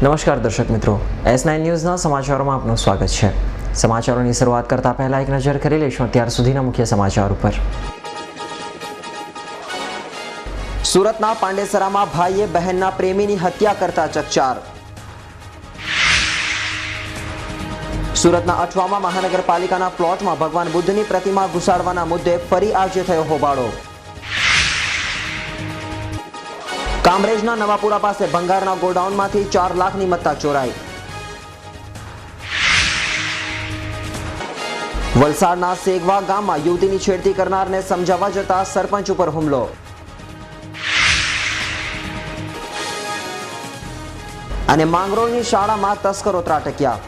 નમસ્કાર દર્શક મિત્રો, S9 ન્યૂઝના સમાચારોમાં આપનું સ્વાગત છે। સમાચારોની શરૂઆત કરતા પહેલા એક નજર કરી લઈશું અત્યાર સુધીના મુખ્ય સમાચાર ઉપર। સુરતના પાંડેસરામાં ભાઈએ બહેનના પ્રેમીની હત્યા કરતા ચકચાર। સુરતના અઠવામાં મહાનગરપાલિકાના પ્લોટમાં ભગવાન બુદ્ધની પ્રતિમા ઘુસાડવાના મુદ્દે ફરી આજે થયો હોબાળો। કામરેજના નવાપુરા પાસે ભંગારના ગોડાઉનમાંથી 4 લાખની મત્તા ચોરાઈ। વલસાડના સેગવા ગામમાં યુવતીની છેડતી કરનારને સમજાવવા જતા સરપંચ ઉપર હુમલો। અને માંગરોળની શાળામાં તસ્કરો ત્રાટક્યા।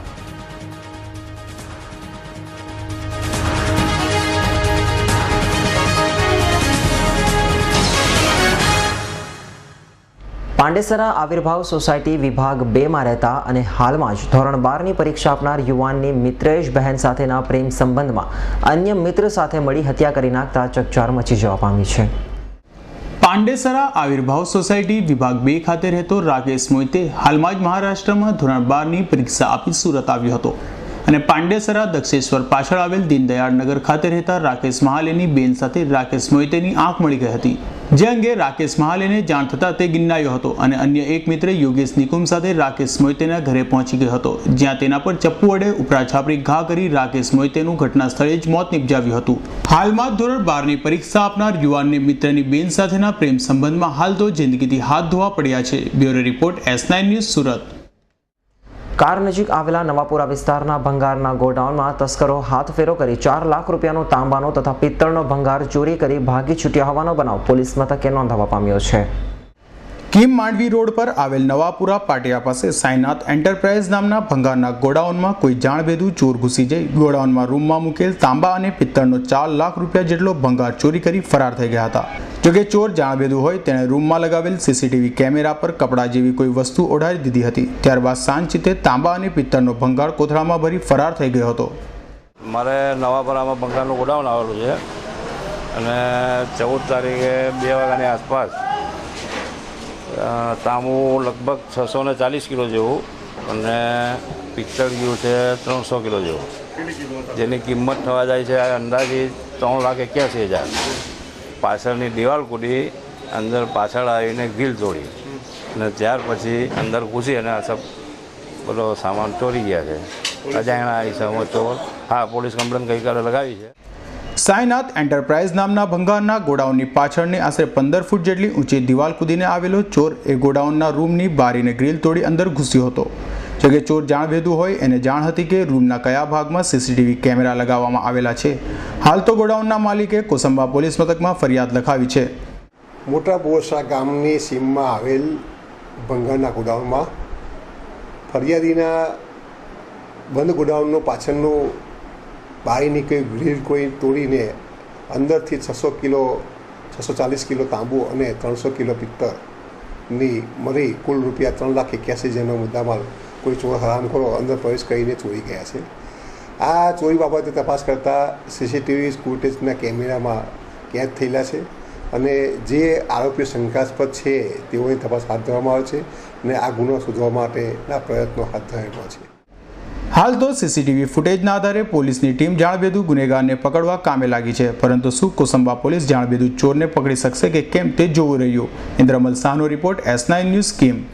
પાંડેસરા આવિર્ભાવ સોસાયટી વિભાગ 2 માં રહેતા અને હાલમાં જ ધોરણ 12 ની પરીક્ષા આપનાર યુવાનની મિત્રેશ બહેન સાથેના પ્રેમ સંબંધમાં અન્ય મિત્ર સાથે મળી હત્યા કરી નાખતા ચકચાર મચી જવા પામી છે। પાંડેસરા આવિર્ભાવ સોસાયટી વિભાગ 2 ખાતે રહેતો રાકેશ મોહિતે હાલમાં જ મહારાષ્ટ્રમાં ધોરણ 12 ની પરીક્ષા આપી સુરત આવ્યો હતો અને પાંડેસરા દક્ષેશ્વર પાછળ આવેલ દીનદયાળ નગર ખાતે રહેતા રાકેશ મહાલેની બેન સાથે રાકેશ મોહિતેની આંખ મળી ગઈ હતી, જે અંગે રાકેશ મહાલેને જાણ થતાં તે ગિન્નાયો હતો અને અન્ય એક મિત્ર યોગેશ નિકુમ સાથે રાકેશ મોહિતેના ઘરે પહોંચી ગયો હતો, જ્યાં તેના પર ચપ્પુ વડે ઉપરા છાપરી ઘા કરી રાકેશ મોહિતેનું ઘટના સ્થળે જ મોત નિપજાવ્યું હતું। હાલમાં ધોરણ 12 ની પરીક્ષા આપનાર યુવાનને મિત્રની બેન સાથેના પ્રેમ સંબંધમાં હાલ તો જિંદગીથી હાથ ધોવા પડ્યા છે। Bureau report S9 news Surat. Car નજીક આવેલા નવાપુરા વિસ્તારના ભંગારના ગોડાઉનમાં તસ્કરો હાથફેરો કરી 4 લાખ રૂપિયાનો તાંબાનો તથા પિત્તળનો ભંગાર ચોરી કરી ભાગી છૂટ્યા હોવાનો બનાવ પોલીસ મથકે નોંધવા પામ્યો છે। કીમ માંડવી રોડ પર આવેલ નવાપુરા પાટિયા પાસે સાઈનાથ એન્ટરપ્રાઇઝ નામના ભંગારના ગોડાઉનમાં કોઈ જાણભેદુ ચોર ઘૂસી જઈ ગોડાઉનમાં રૂમમાં મૂકેલ તાંબા અને પિત્તળનો 4 લાખ રૂપિયા જેટલો ભંગાર ચોરી કરી ફરાર થઈ ગયા હતા। જોકે ચોર જાણભેદુ હોય તેણે રૂમમાં લગાવેલ CCTV કેમેરા પર કપડા જેવી કોઈ વસ્તુ ઓઢાડી દીધી હતી। ત્યારબાદ શાંતચિત્તે તાંબા અને પિત્તળનો ભંગાર કોથળામાં ભરી ફરાર થઈ ગયો હતો। મારે નવાપરામાં ભંગારનું ગોડાઉન આવેલું છે અને 14 તારીખે 2 વાગ્યાની આસપાસ તાંબુ લગભગ 640 કિલો જેવું અને પિત્તળ ગયું છે 300 કિલો જેવું, જેની કિંમત થવા જાય છે અંદાજિત 3,81,000। પાછળની દિવાલ કૂદી અંદર પાછળ આવીને ગ્રીલ તોડી અને ત્યાર પછી અંદર ઘૂસી અને આ બધો સામાન ચોરી ગયા છે। અજાણ્યા હિસાબે ચોર પોલીસ કમ્પ્લેન ગઈકાલે લગાવી છે। સાઈનાથ એન્ટરપ્રાઇઝ નામના ભંગારના ગોડાઉનની પાછળની આશરે 15 ફૂટ જેટલી ઊંચી દિવાલ કૂદીને આવેલો ચોર એ ગોડાઉનના રૂમની બારીને ગ્રીલ તોડી અંદર ઘૂસ્યો હતો। જોકે ચોર જાણભેદુ હોય એને જાણ હતી કે રૂમના કયા ભાગમાં CCTV કેમેરા લગાવવામાં આવેલા છે। હાલ તો ગોડાઉનના માલિકે કોસંબા પોલીસ મથકમાં ફરિયાદ લખાવી છે। મોટા બોરસા ગામની સીમમાં આવેલ ભંગારના ગોડાઉનમાં ફરિયાદીના બંધ ગોડાઉનનો પાછળનું બારીની કોઈ ગ્રીલ કોઈ તોડીને અંદરથી 640 કિલો તાંબુ અને 300 કિલો પિત્તળની મળી કુલ રૂપિયા 3,81,000નો મુદ્દામાલ કોઈ ચોર હરામખોરો અંદર પ્રવેશ કરીને ચોરી ગયા છે। આ ચોરી બાબતે તપાસ કરતાં CCTV ફૂટેજના કેમેરામાં કેદ થયેલા છે અને જે આરોપીઓ શંકાસ્પદ છે તેઓની તપાસ હાથ ધરવામાં આવે છે અને આ ગુનો શોધવા માટેના પ્રયત્નો હાથ ધરવામાં છે। હાલ તો CCTV ફૂટેજના આધારે પોલીસની ટીમ જાણભેદુ ગુનેગારને પકડવા કામે લાગી છે, પરંતુ શું કોસંબા પોલીસ જાણભેદુ ચોરને પકડી શકશે કે કેમ તે જોવું રહ્યું। ઇન્દ્રમલ શાહનો રિપોર્ટ S9 ન્યૂઝ સ્કીમ।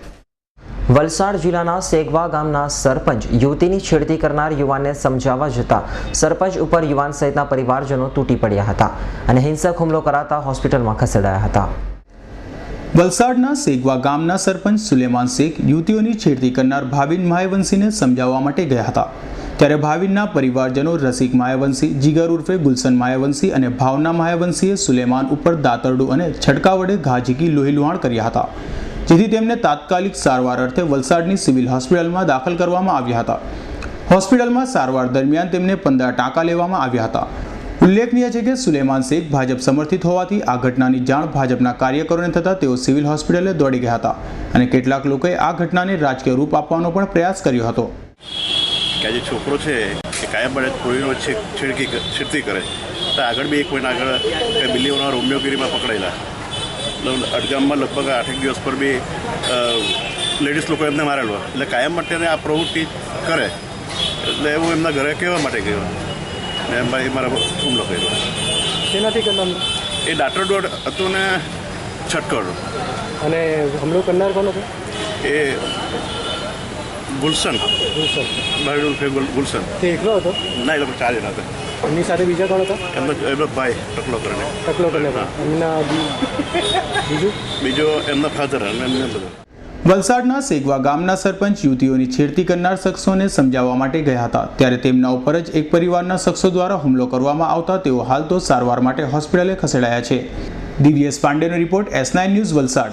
વલસાડ જિલ્લાના સેગવા ગામના સરપંચ યુવતીની છેડતી કરનાર યુવાનને સમજાવવા જતા સરપંચ ઉપર યુવાન સહિતના પરિવારજનો તૂટી પડ્યા હતા અને હિંસક હુમલો કરાતા હોસ્પિટલમાં ખસેડાયા હતા। વલસાડના સેગવા ગામના સરપંચ સુલેમાન શેખ યુવતીઓની છેડતી કરનાર ભાવિન માયાવંશીને સમજાવવા માટે ગયા હતા, ત્યારે ભાવિનના પરિવારજનો રસિક માયાવંશી, જીગર ઉર્ફે ગુલશન માયાવંશી અને ભાવના માયાવંશીએ સુલેમાન ઉપર દાતરડું અને છટકા વડે ઘા ઝીકી લોહીલુહાણ કર્યા હતા, જેથી તેમને તાત્કાલિક સારવાર અર્થે વલસાડની સિવિલ હોસ્પિટલમાં દાખલ કરવામાં આવ્યા હતા। હોસ્પિટલમાં સારવાર દરમિયાન તેમને 15 ટાંકા લેવામાં આવ્યા હતા। ઉલ્લેખનીય છે કે સુલેમાન શેખ ભાજપ સમર્થિત હોવાથી આ ઘટનાની જાણ ભાજપના કાર્યકરોને થતાં તેઓ સિવિલ હોસ્પિટલે દોડી ગયા હતા અને કેટલાક લોકોએ આ ઘટનાને રાજકીય રૂપ આપવાનો પણ પ્રયાસ કર્યો હતો। કે જે છોકરો છે એ કાયમ બને કોઈનો છેડતી કરે તો આગળ બી એક કોઈના આગળ બિલ્લીઓના રોમિયોગીરીમાં પકડાયેલા અડગામમાં લગભગ 8 દિવસ પર બી લેડીઝ લોકો એમને મારેલો, એટલે કાયમ માટે આ પ્રવૃત્તિ કરે એટલે હું એમના ઘરે કહેવા માટે ગયો ને મારા હુમલો કર્યો. તેનાથી કરનાર એ દાટર દોડ હતું ને છટકડ. અને હુમલો કરનાર કોણ હતો? એ ગુલશન ગુલશન. તે એકલો હતો? ના, એ લોકો 4 જણા હતા. એમની સાથે બીજા કોણ હતા? એમનો ભાઈ ટકલો કરીને. એમના બીજો એમના ફાધર અને એમને બધા. વલસાડના સેગવા ગામના સરપંચ યુવતીઓની છેડતી કરનાર શખ્સોને સમજાવવા માટે ગયા હતા, ત્યારે તેમના ઉપર જ એક પરિવારના શખ્સો દ્વારા હુમલો કરવામાં આવતા તેઓ હાલ તો સારવાર માટે હોસ્પિટલે ખસેડાયા છે. દિવ્યેશ પાંડેનો રિપોર્ટ, S9 ન્યૂઝ, વલસાડ.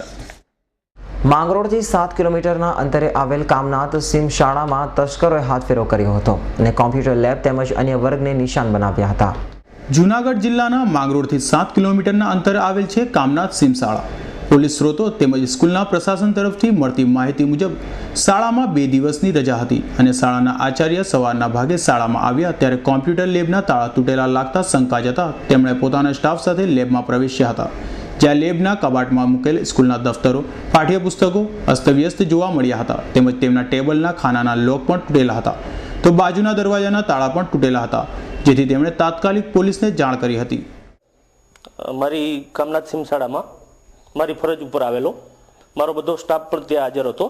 માંગરોળથી 7 કિલોમીટરના અંતરે આવેલ કામનાથ સિમ શાળામાં તસ્કરોએ હાથફેરો કર્યો હતો અને કોમ્પ્યુટર લેબ તેમજ અન્ય વર્ગને નિશાન બનાવ્યા હતા. જૂનાગઢ જિલ્લાના માંગરોળથી 7 કિલોમીટરના અંતરે આવેલ છે કામનાથ સિમ શાળા. પોલીસ સ્ત્રોતો તેમજ સ્કૂલના પ્રશાસન તરફથી મળતી માહિતી મુજબ શાળામાં 2 દિવસની રજા હતી અને શાળાના આચાર્ય સવારના ભાગે શાળામાં આવ્યા ત્યારે કોમ્પ્યુટર લેબના તાળા તૂટેલા લાગતા શંકા જતા તેમણે પોતાના સ્ટાફ સાથે લેબમાં પ્રવેશ્યા હતા, જ્યાં લેબના કબાટમાં મૂકેલ સ્કૂલના દફતરો, પાઠ્યપુસ્તકો અસ્તવ્યસ્ત જોવા મળ્યા હતા તેમજ તેમના ટેબલના ખાનાના લોક પણ તૂટેલા હતા, તો બાજુના દરવાજાના તાળા પણ તૂટેલા હતા, જેથી તેમણે તાત્કાલિક પોલીસને જાણ કરી હતી. મારી કામનાથ સિમ શાળામાં મારી ફરજ ઉપર આવેલો મારો બધો સ્ટાફ પણ ત્યાં હાજર હતો.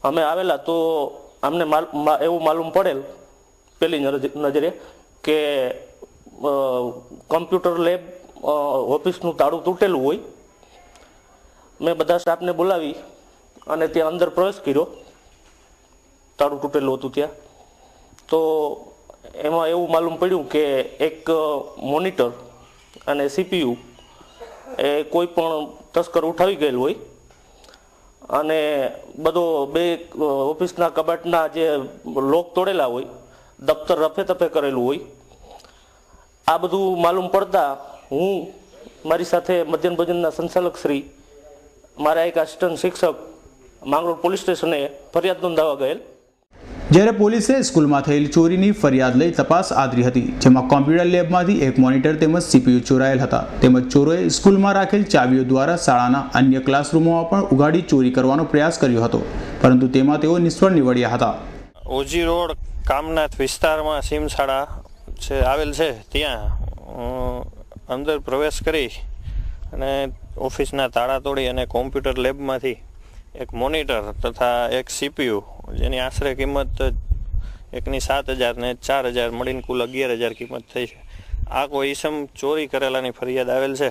અમે આવેલા તો અમને એવું માલુમ પડેલ પહેલી નજરે કે કોમ્પ્યુટર લેબ ઓફિસનું તાળું તૂટેલું હોય. મેં બધા સ્ટાફને બોલાવી અને ત્યાં અંદર પ્રવેશ કર્યો. તાળું તૂટેલું હતું ત્યાં. તો એમાં એવું માલુમ પડ્યું કે એક મોનિટર અને CPU એ કોઈ પણ તસ્કર ઉઠાવી ગયેલ હોય અને બધો 2 ઓફિસના કબાટના જે લોક તોડેલા હોય, દફતર રફે તફે કરેલું હોય. આ બધું માલુમ પડતા હું મારી સાથે મધ્યાહન ભોજનના સંચાલક શ્રી, મારા એક આસિસ્ટન્ટ શિક્ષક માંગરોળ પોલીસ સ્ટેશને ફરિયાદ નોંધાવવા ગયેલ. જ્યારે પોલીસે સ્કૂલમાં થયેલ ચોરીની ફરિયાદ લઈ તપાસ આદરી હતી, જેમાં કોમ્પ્યુટર લેબમાંથી એક મોનિટર તેમજ CPU ચોરાયેલ હતા તેમજ ચોરોએ સ્કૂલમાં રાખેલ ચાવીઓ દ્વારા શાળાના અન્ય ક્લાસરૂમોમાં પણ ઉગાડી ચોરી કરવાનો પ્રયાસ કર્યો હતો, પરંતુ તેમાં તેઓ નિષ્ફળ નીવડ્યા હતા. ઓજી રોડ કામનાથ વિસ્તારમાં સિમ શાળા છે આવેલ છે, ત્યાં અંદર પ્રવેશ કરી અને ઓફિસના તાળા તોડી અને કોમ્પ્યુટર લેબમાંથી એક મોનિટર તથા એક CPU જેની આશરે કિંમત એકની 7,000 ને 4,000 મળીને કુલ 11,000 કિંમત થઈ છે. આ કોઈ ઈસમ ચોરી કરેલાની ફરિયાદ આવેલ છે.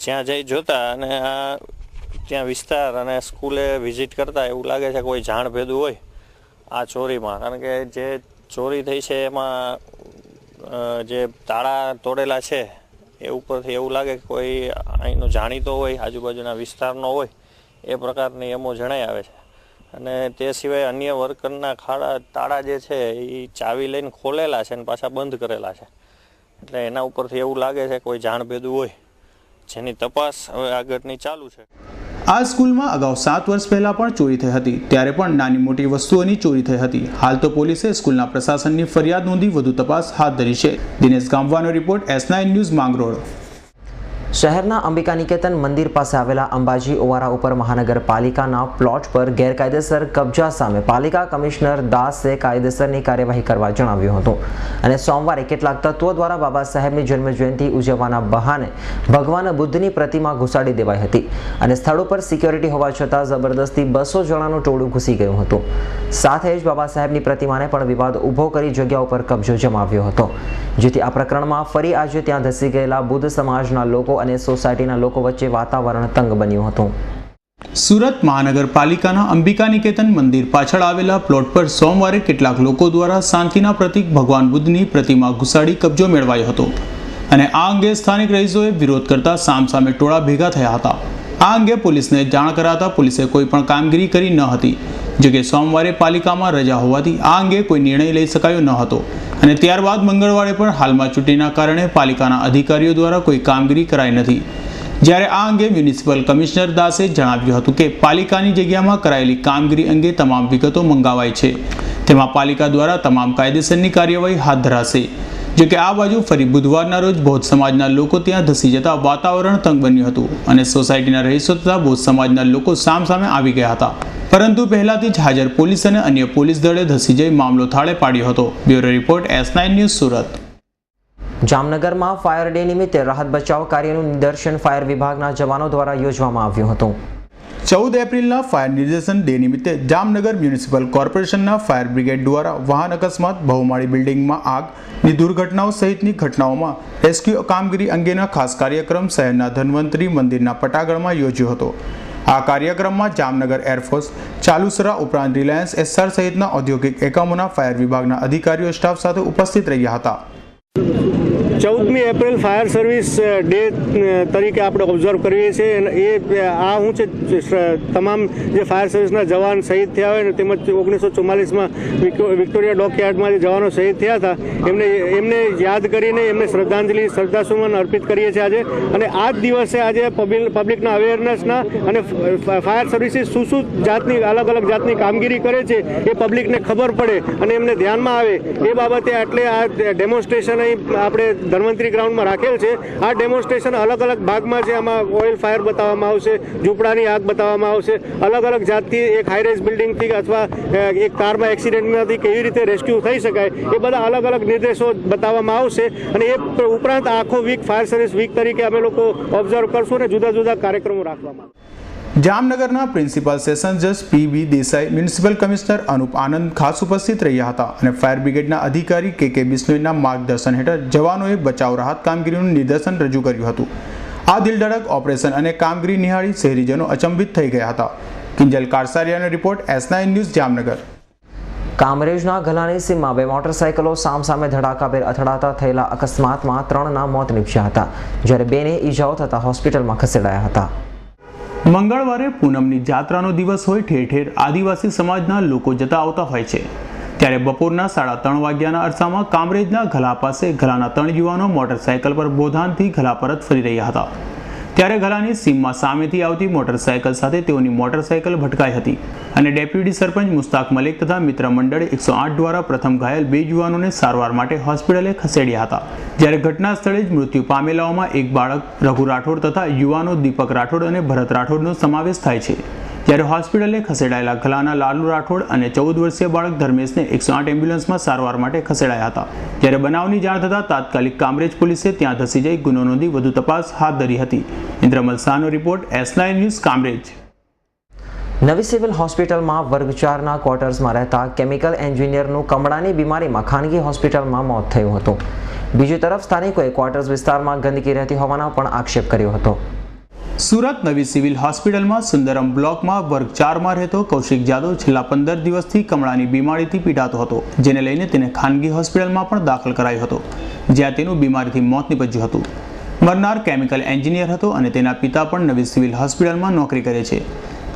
જ્યાં જઈ જોતા અને આ ત્યાં વિસ્તાર અને સ્કૂલે વિઝિટ કરતા એવું લાગે છે કોઈ જાણ ભેદું હોય આ ચોરીમાં, કારણ કે જે ચોરી થઈ છે એમાં જે તાળા તોડેલા છે એ ઉપરથી એવું લાગે કે કોઈ અહીંનો જાણીતો હોય, આજુબાજુના વિસ્તારનો હોય એ પ્રકારની એમો જણાઈ આવે છે. અને તે સિવાય અન્ય વર્કરના તાળા જે છે એ ચાવી લઈને ખોલેલા છે અને પાછા બંધ કરેલા છે, એટલે એના ઉપરથી એવું લાગે છે કોઈ જાણભેદું હોય, જેની તપાસ હવે આગળની ચાલુ છે. આ સ્કૂલમાં અગાઉ 7 વર્ષ પહેલા પણ ચોરી થઈ હતી, ત્યારે પણ નાની મોટી વસ્તુઓની ચોરી થઈ હતી. હાલ તો પોલીસે સ્કૂલના પ્રશાસનની ફરિયાદ નોંધી વધુ તપાસ હાથ ધરી છે. દિનેશ ગામવાનો રિપોર્ટ, S9 ન્યૂઝ, માંગરોળ. શહેરના અંબિકા નિકેતન મંદિર પાસે આવેલા અંબાજી ઓવારા ઉપર મહાનગરપાલિકાના પ્લોટ પર ગેરકાયદેસર કબજા સામે પાલિકા કમિશનર દાસે કાયદેસરની કાર્યવાહી કરવા જણાવ્યું હતું અને સોમવારે કેટલાક તત્વો દ્વારા બાબા સાહેબની જન્મજયંતિ ઉજવવાના બહાને ભગવાન બુદ્ધની પ્રતિમા ઘુસાડી દેવાઈ હતી અને સ્થળ ઉપર સિક્યોરિટી હોવા છતાં જબરદસ્તી 200 જણાનું ટોળું ઘૂસી ગયું હતું. સાથે જ બાબા સાહેબની પ્રતિમાને પણ વિવાદ ઊભો કરી જગ્યા ઉપર કબજો જમાવ્યો હતો, જેથી આ પ્રકરણમાં ફરી આજે ત્યાં ધસી ગયેલા બુદ્ધ સમાજના લોકો અને સોસાયટીના લોકો વચ્ચે વાતાવરણ તંગ બન્યું હતું. સુરત મહાનગરપાલિકાના અંબિકા નિકેતન મંદિર પાછળ આવેલા પ્લોટ પર સોમવારે કેટલાક લોકો દ્વારા શાંતિના પ્રતીક ભગવાન બુદ્ધની પ્રતિમા ઘુસાડી કબજો મેળવાયો હતો અને આ અંગે સ્થાનિક રહીશોએ વિરોધ કરતા સામસામે ટોળા ભેગા થયા હતા. આ અંગે પોલીસને જાણ કરાતા પોલીસે કોઈ પણ કામગીરી કરી ન હતી. જોકે સોમવારે પાલિકામાં રજા હોવાથી આ અંગે કોઈ નિર્ણય લઈ શકાયો ન હતો અને ત્યારબાદ મંગળવારે પણ હાલમાં ચૂંટણીના કારણે પાલિકાના અધિકારીઓ દ્વારા કોઈ કામગીરી કરાઈ નથી. જ્યારે આ અંગે મ્યુનિસિપલ કમિશનર દાસે જણાવ્યું હતું કે પાલિકાની જગ્યામાં કરાયેલી કામગીરી અંગે તમામ વિગતો મંગાવાઈ છે, તેમાં પાલિકા દ્વારા તમામ કાયદેસરની કાર્યવાહી હાથ ધરાશે. જો કે આ બાજુ ફરી બુધવારના રોજ બૌદ્ધ સમાજના લોકો ત્યાં ધસી જતા વાતાવરણ તંગ બન્યું હતું અને સોસાયટીના રહીશો તથા બૌદ્ધ સમાજના લોકો સામસામે આવી ગયા હતા, પરંતુ પહેલાથી જ હાજર પોલીસ અને અન્ય પોલીસ દળે ધસી જઈ મામલો થાળે પાડ્યો હતો. Bureau report S9 news Surat. જામનગરમાં ફાયર ડે નિમિત્તે રાહત બચાવ કાર્યનું નિદર્શન ફાયર વિભાગના જવાનો દ્વારા યોજવામાં આવ્યું હતું. 14 એપ્રિલના ફાયર નિર્દેશન ડે નિમિત્તે જામનગર મ્યુનિસિપલ કોર્પોરેશનના ફાયર બ્રિગેડ દ્વારા વાહન અકસ્માત, બહુમાળી બિલ્ડિંગમાં આગની દુર્ઘટનાઓ સહિતની ઘટનાઓમાં રેસ્ક્યુ કામગીરી અંગેના ખાસ કાર્યક્રમ શહેરના ધન્વંતરી મંદિરના પટાગળમાં યોજ્યો હતો. આ કાર્યક્રમમાં જામનગર એરફોર્સ, ચાલુસરા ઉપરાંત રિલાયન્સ SR સહિતના ઔદ્યોગિક એકમોના ફાયર વિભાગના અધિકારીઓ સ્ટાફ સાથે ઉપસ્થિત રહ્યા હતા. 14મી એપ્રિલ ફાયર સર્વિસ ડે તરીકે આપણે ઓબ્ઝર્વ કરીએ છીએ અને એ આ શું છે, તમામ જે ફાયર સર્વિસના જવાન શહીદ થયા હોય ને તેમજ 1944માં વિક્ટોરિયા ડોકયાર્ડમાં જે જવાનો શહીદ થયા હતા એમને યાદ કરીને એમને શ્રદ્ધાંજલિ, શ્રદ્ધાસુમન અર્પિત કરીએ છીએ આજે. અને આ જ દિવસે આજે પબ્લિકના અવેરનેસના અને ફાયર સર્વિસીસ શું જાતની અલગ અલગ જાતની કામગીરી કરે છે એ પબ્લિકને ખબર પડે અને એમને ધ્યાનમાં આવે એ બાબતે એટલે આ ડેમોન્સ્ટ્રેશન અહીં આપણે ધન્વંતરી ગ્રાઉન્ડમાં રાખેલ છે. આ ડેમોન્સ્ટ્રેશન અલગ અલગ ભાગમાં છે. આમાં ઓઇલ ફાયર બતાવવામાં આવશે, ઝૂંપડાની આગ બતાવવામાં આવશે, અલગ અલગ જાતથી એક હાઈરેઝ બિલ્ડિંગથી અથવા એક કારમાં એક્સિડન્ટમાંથી કેવી રીતે રેસ્ક્યુ થઈ શકાય એ બધા અલગ અલગ નિર્દેશો બતાવવામાં આવશે. અને એ ઉપરાંત આખો વીક ફાયર સર્વિસ વીક તરીકે અમે લોકો ઓબ્ઝર્વ કરશું અને જુદા જુદા કાર્યક્રમો રાખવામાં આવશે. જામનગરના પ્રિન્સિપલ સેશન જજ PB Desai, municipal commissioner Anup Anand ખાસ ઉપસ્થિત રહ્યા હતા અને ફાયર બ્રિગેડના અધિકારી KK બિશ્નોઈના માર્ગદર્શન હેઠળ જવાનોએ બચાવ રાહત કામગીરીનું નિદર્શન રજૂ કર્યું હતું. આ દિલધડક ઓપરેશન અને કામગીરી નિહાળી શહેરીજનો અચંબિત થઈ ગયા હતા. કિંજલ કારસારિયાનો રિપોર્ટ S9 ન્યૂઝ જામનગર. કામરેજના ગલાની સીમમાં 2 મોટરસાયકલો સામસામે ધડાકાભેર અથડાતા થયેલા અકસ્માતમાં 3ના મોત નીપજ્યા હતા, જ્યારે 2ને ઈજાઓ થતા હોસ્પિટલમાં ખસેડાયા હતા. મંગળવારે પૂનમની જાત્રાનો દિવસ હોય ઠેર ઠેર આદિવાસી સમાજના લોકો જતા આવતા હોય છે. ત્યારે બપોરના 3:30 વાગ્યાના અરસામાં કામરેજના ગલા પાસે ગલાના 3 યુવાનો મોટરસાયકલ પર બોધાનથી ગલા પરત ફરી રહ્યા હતા. ત્યારે ગલાની સીમમાં સામેથી આવતી મોટરસાયકલ સાથે તેઓની મોટરસાયકલ ભટકાઈ હતી અને ડેપ્યુટી સરપંચ મુસ્તાક મલિક તથા મિત્ર મંડળે 108 દ્વારા પ્રથમ ઘાયલ 2 યુવાનોને સારવાર માટે હોસ્પિટલે ખસેડ્યા હતા. જ્યારે ઘટના સ્થળે જ મૃત્યુ પામેલાઓમાં એક બાળક રઘુ રાઠોડ તથા યુવાનો દીપક રાઠોડ અને ભરત રાઠોડનો સમાવેશ થાય છે. જ્યારે હોસ્પિટલે ખસેડાયેલા ગલાના લાલુ રાઠોડ અને 14 વર્ષીય બાળક ધર્મેશને 108 એમ્બ્યુલન્સમાં સારવાર માટે ખસેડાયા હતા. જ્યારે બનાવની જાણ થતાં તાત્કાલિક કામરેજ પોલીસે ત્યાં ધસી જઈ ગુનો નોંધી વધુ તપાસ હાથ ધરી હતી. ઇન્દ્રમલ શાહનો રિપોર્ટ S9 ન્યૂઝ કામરેજ. નવી સિવિલ હોસ્પિટલમાં વર્ગ 4ના ક્વાર્ટર્સમાં રહેતા કેમિકલ એન્જિનિયરનું કમળાની બીમારીમાં ખાનગી હોસ્પિટલમાં મોત થયું હતું. બીજી તરફ સ્થાનિકોએ ક્વાર્ટર્સ વિસ્તારમાં ગંદકી રહેતી હોવાનો પણ આક્ષેપ કર્યો હતો. સુરત નવી સિવિલ હોસ્પિટલમાં સુંદરમ બ્લોકમાં વર્ગ 4માં રહેતો કૌશિક જાદવ છેલ્લા 15 દિવસથી કમળાની બીમારીથી પીડાતો હતો, જેને લઈને તેને ખાનગી હોસ્પિટલમાં પણ દાખલ કરાયો હતો, જ્યાં તેનું બીમારીથી મોત નીપજ્યું હતું. મરનાર કેમિકલ એન્જિનિયર હતો અને તેના પિતા પણ નવી સિવિલ હોસ્પિટલમાં નોકરી કરે છે.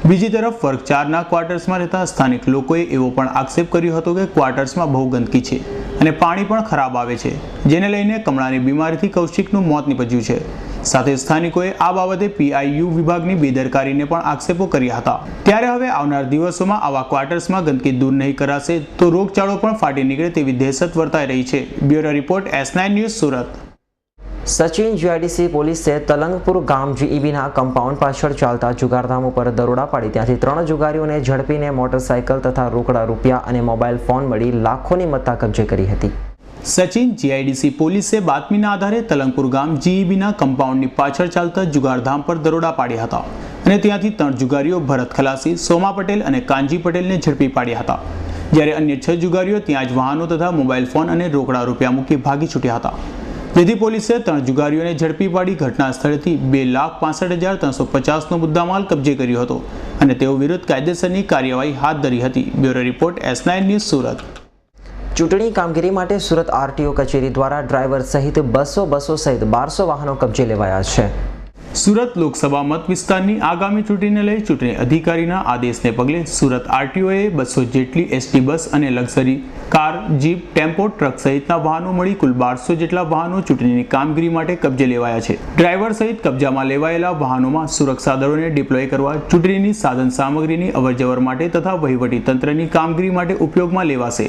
બીજી તરફ વર્ગ 4ના ક્વાર્ટર્સમાં રહેતા સ્થાનિક લોકોએ એવો પણ આક્ષેપ કર્યો હતો કે ક્વાર્ટર્સમાં બહુ ગંદકી છે અને પાણી પણ ખરાબ આવે છે, જેને લઈને કમળાની બીમારીથી કૌશિકનું મોત નીપજ્યું છે. સાથે સ્થાનિકોએ આ બાબતે PIU વિભાગની બેદરકારીને પણ આક્ષેપો કર્યા હતા. ત્યારે હવે આવનાર દિવસોમાં આવા ક્વાર્ટર્સમાં ગંદકી દૂર નહીં કરાશે તો રોગચાળો પણ ફાટી નીકળે તેવી દહેશત વર્તાઈ રહી છે. Bureau report S9 news Surat. Sachin GIDC પોલીસે તલંગપુર ગામ GEBના કમ્પાઉન્ડ પાછળ ચાલતા જુગારધામ ઉપર દરોડા પાડી ત્યાંથી 3 જુગારીઓને ઝડપીને મોટરસાયકલ તથા રોકડા રૂપિયા અને મોબાઈલ ફોન મળી લાખોની મત્તા કબજે કરી હતી. સચિન GIDC પોલીસે બાતમીના આધારે તલંગપુર ગામ GEBના કમ્પાઉન્ડની પાછળ ચાલતા જુગારધામ પર દરોડા પાડ્યા હતા અને ત્યાંથી 3 જુગારીઓ ભરત ખલાસી, સોમા પટેલ અને કાનજી પટેલને ઝડપી પાડ્યા હતા. જ્યારે અન્ય 6 જુગારીઓ ત્યાં જ વાહનો તથા મોબાઈલ ફોન અને રોકડા રૂપિયા મૂકી ભાગી છૂટ્યા હતા. જેથી પોલીસે 3 જુગારીઓને ઝડપી પાડી ઘટના સ્થળેથી 2,65,350નો મુદ્દામાલ કબજે કર્યો હતો અને તેઓ વિરુદ્ધ કાયદેસરની કાર્યવાહી હાથ ધરી હતી. Bureau report S9 news Surat. ચૂંટણી કામગીરી માટે સુરત RTO કચેરી દ્વારા ડ્રાઈવર સહિત 200 બસો સહિત 1200 વાહનો કબજે લેવાયા છે. સુરત લોકસભા મત વિસ્તારની આગામી ચૂંટણીને લઈ ચૂંટણી અધિકારીના આદેશને પગલે સુરત RTOએ 200 જેટલી ST બસ અને luxury car, jeep, tempo, truck સહિતના વાહનો મળી કુલ 1200 જેટલા વાહનો ચૂંટણીની કામગીરી માટે કબજે લેવાયા છે. ડ્રાઈવર સહિત કબજામાં લેવાયેલા વાહનોમાં સુરક્ષા દળોને ડિપ્લોય કરવા, ચૂંટણીની સાધન સામગ્રીની અવરજવર માટે તથા વહીવટી તંત્રની કામગીરી માટે ઉપયોગમાં લેવાશે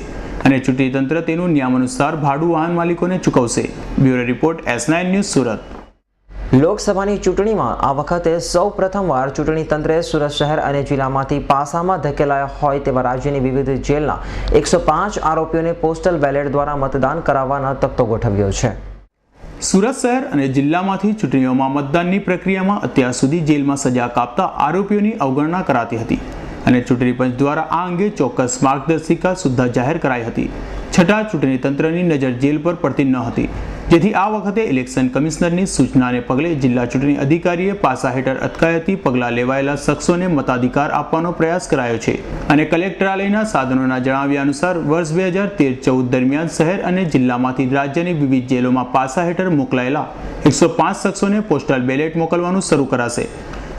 અને ચૂંટણી તંત્ર તેનું નિયમ અનુસાર ભાડું વાહન માલિકોને ચૂકવશે. Bureau report S9 news Surat. લોકસભાની ચૂંટણીમાં આ વખતે સૌ પ્રથમવાર ચૂંટણી તંત્રે સુરત શહેર અને જિલ્લામાંથી પાસામાં ધકેલાયા હોય તેવા રાજ્યની વિવિધ જેલના 105 આરોપીઓને પોસ્ટલ બેલેટ દ્વારા મતદાન કરાવવાનો તખતો ગોઠવ્યો છે. સુરત શહેર અને જિલ્લામાંથી ચૂંટણીઓમાં મતદાનની પ્રક્રિયામાં અત્યાર સુધી જેલમાં સજા કાપતા આરોપીઓની અવગણના કરાતી હતી અને ચૂંટણી પંચ દ્વારા આ અંગે ચોક્કસ માર્ગદર્શિકા સુદ્ધા જાહેર કરાઈ હતી. છતાં ચૂંટણી તંત્રની નજર જેલ પર પડતી ન હતી, જેથી આ વખતે ઇલેક્શન કમિશનરની સૂચનાને પગલે જિલ્લા ચૂંટણી અધિકારીએ પાસા હેઠળ અટકાયતી પગલાં લેવાયેલા શખ્સોને મતાધિકાર આપવાનો પ્રયાસ કરાયો છે અને કલેક્ટરાલયના સાધનોના જણાવ્યા અનુસાર વર્ષ 2013-14 દરમિયાન શહેર અને જિલ્લામાંથી રાજ્યની વિવિધ જેલોમાં પાસા હેઠળ મોકલાયેલા 105 શખ્સોને પોસ્ટલ બેલેટ મોકલવાનું શરૂ કરાશે,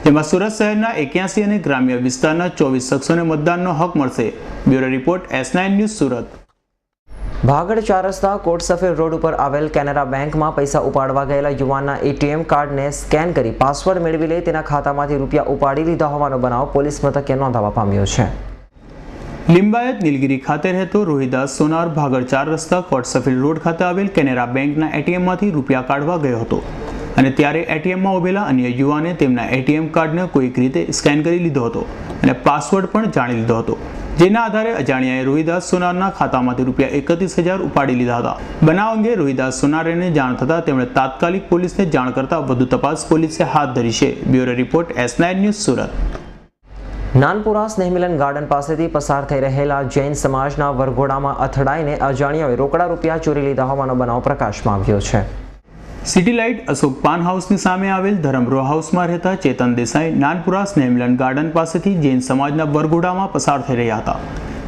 જેમાં સુરત શહેરના 81 અને ગ્રામ્ય વિસ્તારના 24 શખ્સોને મતદાનનો હક મળશે. Bureau report S9 news Surat. Bhagad 4 રસ્તા કોટ સફેદ રોડ ઉપર આવેલ કેનરા બેંકમાં પૈસા ઉપાડવા ગયેલા યુવાનના ATM કાર્ડને સ્કેન કરી પાસવર્ડ મેળવી લઈ તેના ખાતામાંથી રૂપિયા ઉપાડી લીધા હોવાનો બનાવ પોલીસ મથકે નોંધાવા પામ્યો છે. લિંબાયત નીલગિરી ખાતે રહેતો રોહિદાસ સોનાર ભાગડ 4 રસ્તા કોટ સફેદ રોડ ખાતે આવેલ કેનેરા બેંકના ATMમાંથી રૂપિયા કાઢવા ગયો હતો અને ત્યારે ATMમાં ઉભેલા અન્ય યુવાને તેમના ATM કાર્ડને કોઈક રીતે સ્કેન કરી લીધો હતો અને પાસવર્ડ પણ જાણી લીધો હતો, જેના આધારે અજાણ્યાએ રોહિદાસ સોનારના ખાતામાંથી રૂપિયા 31,000 ઉપાડી લીધા હતા. બનાવ અંગે રોહિદાસ સોનારેને જાણ થતાં તેમણે તાત્કાલિક પોલીસને જાણ કરતા વધુ તપાસ પોલીસે હાથ ધરી છે. Bureau report S9 news Surat. Nanpura Snehmilan garden પાસેથી પસાર થઈ રહેલા જૈન સમાજના વરઘોડામાં અથડાઈને અજાણ્યાઓએ રોકડા રૂપિયા ચોરી લીધા હોવાનો બનાવ પ્રકાશમાં આવ્યો છે. સિટી લાઇટ અશોક પાન હાઉસની સામે આવેલ ધરમ રો હાઉસમાં રહેતા ચેતન દેસાઈ નાનપુરા સ્નેહમિલન ગાર્ડન પાસેથી જૈન સમાજના વરઘોડામાં પસાર થઈ રહ્યા હતા.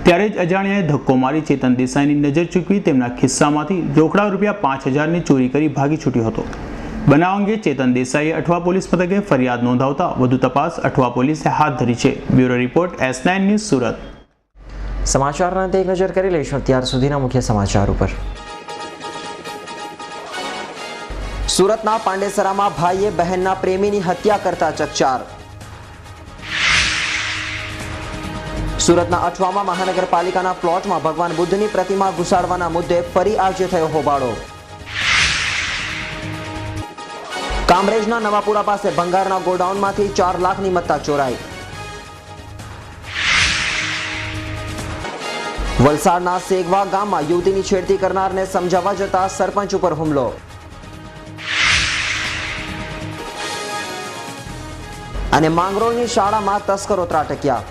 ત્યારે જ અજાણ્યાએ ધક્કો મારી ચેતન દેસાઈની નજર ચૂકવી તેમના ખિસ્સામાંથી રોકડા રૂપિયા 5,000ની ચોરી કરી ભાગી છૂટ્યો હતો. બનાવ અંગે ચેતન દેસાઈએ અઠવા પોલીસ મથકે ફરિયાદ નોંધાવતા વધુ તપાસ અઠવા પોલીસે હાથ ધરી છે. Bureau report S9 news Surat. સમાચારના અંતે એક નજર કરી લઈશું ત્યાર સુધીના મુખ્ય સમાચાર ઉપર. સુરતના પાંડેસરામાં ભાઈએ બહેનના પ્રેમીની હત્યા કરતા ચકચાર. સુરતના અઠવામાં મહાનગરપાલિકાના પ્લોટમાં ભગવાન બુદ્ધની પ્રતિમા ઘુસાડવાના મુદ્દે ફરી આજે થયો હોબાળો. કામરેજના નવાપુરા પાસે ભંગારના ગોડાઉનમાંથી 4 લાખની મત્તા ચોરાઈ. વલસાડના સેગવા ગામમાં યુવતીની છેડતી કરનારને સમજાવવા જતા સરપંચ ઉપર હુમલો. અને માંગરોળની શાળામાં તસ્કરો ત્રાટક્યા.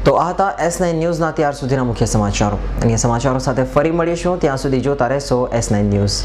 તો આ હતા S9 ન્યૂઝના ત્યાર સુધીના મુખ્ય સમાચારો. અન્ય સમાચારો સાથે ફરી મળીશું, ત્યાં સુધી જોતા રહેશો S9 ન્યૂઝ.